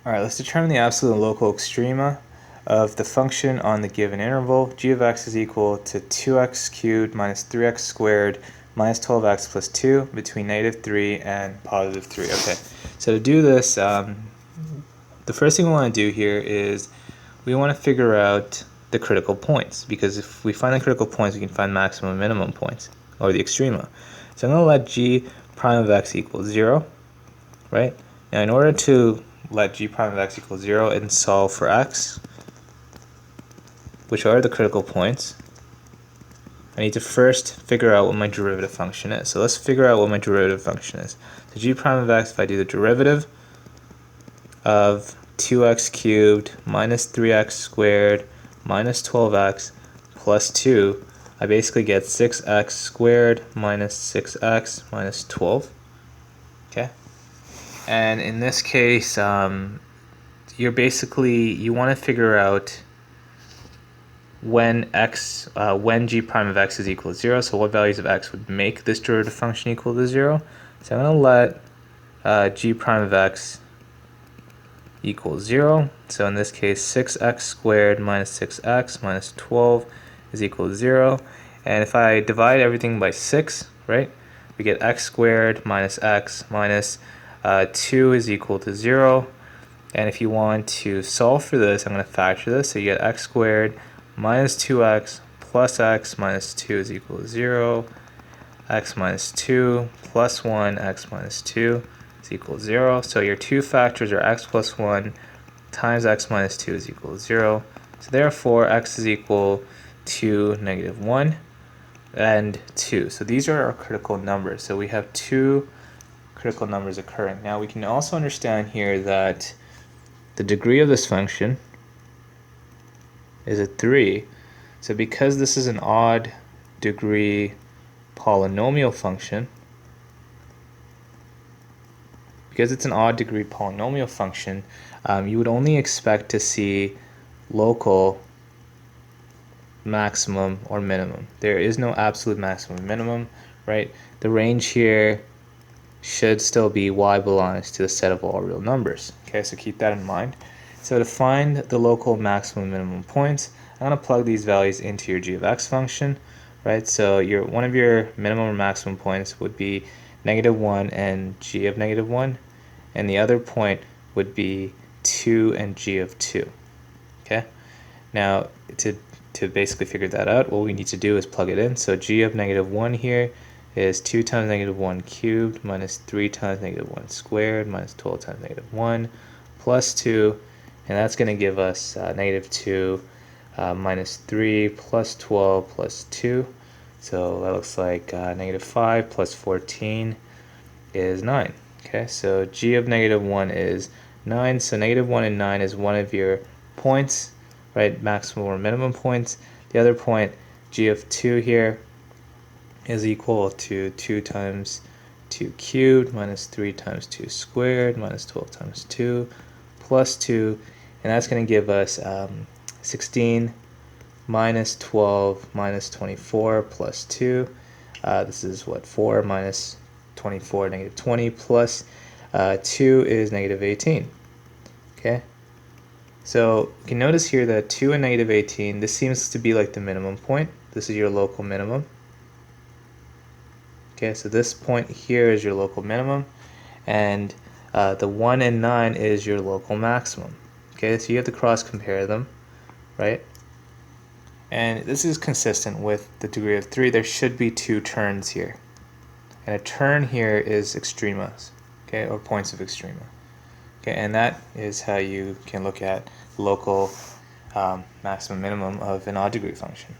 Alright, let's determine the absolute and local extrema of the function on the given interval. G of x is equal to 2x cubed minus 3x squared minus 12x plus 2 between negative 3 and positive 3. Okay, so to do this, the first thing we want to do here is we want to figure out the critical points, because if we find the critical points, we can find maximum and minimum points, or the extrema. So I'm going to let g prime of x equal 0, right? Now in order to let g prime of x equal 0 and solve for x, which are the critical points, I need to first figure out what my derivative function is. So let's figure out what my derivative function is. So g prime of x, if I do the derivative of 2x cubed minus 3x squared minus 12x plus 2, I basically get 6x squared minus 6x minus 12. Okay? And in this case, you want to figure out when g prime of x is equal to 0, so what values of x would make this derivative function equal to 0. So I'm going to let g prime of x equals 0. So in this case, 6x squared minus 6x minus 12 is equal to 0. And if I divide everything by 6, right, we get x squared minus x minus 2 is equal to 0. And if you want to solve for this, I'm going to factor this. So you get x squared minus 2x plus x minus 2 is equal to 0. X minus 2 plus 1, x minus 2 is equal to 0. So your two factors are x plus 1 times x minus 2 is equal to 0. So therefore, x is equal to negative 1 and 2. So these are our critical numbers. So we have two critical numbers occurring. Now we can also understand here that the degree of this function is a 3. So because this is an odd degree polynomial function, you would only expect to see local maximum or minimum. There is no absolute maximum or minimum, right? The range here should still be y belongs to the set of all real numbers. Okay, so keep that in mind. So to find the local maximum and minimum points, I'm going to plug these values into your g of x function, right? So one of your minimum or maximum points would be negative 1 and g of negative 1, and the other point would be 2 and g of 2. Okay, now to basically figure that out, what we need to do is plug it in. So g of negative 1 here is 2 times negative 1 cubed minus 3 times negative 1 squared minus 12 times negative 1 plus 2, and that's going to give us negative 2 minus 3 plus 12 plus 2. So that looks like negative 5 plus 14 is 9. Okay, so g of negative 1 is 9. So negative 1 and 9 is one of your points, right? Maximum or minimum points. The other point, g of 2 here, is equal to 2 times 2 cubed minus 3 times 2 squared minus 12 times 2 plus 2, and that's going to give us 16 minus 12 minus 24 plus 2. This is what, 4 minus 24, negative 20, plus 2 is negative 18. Okay, so you can notice here that 2 and negative 18, this seems to be like the minimum point. This is your local minimum. Okay, so this point here is your local minimum, and the 1 and 9 is your local maximum. Okay, so you have to cross compare them, right? And this is consistent with the degree of 3. There should be 2 turns here, and a turn here is extremas, okay, or points of extrema. Okay, and that is how you can look at local maximum minimum of an odd degree function.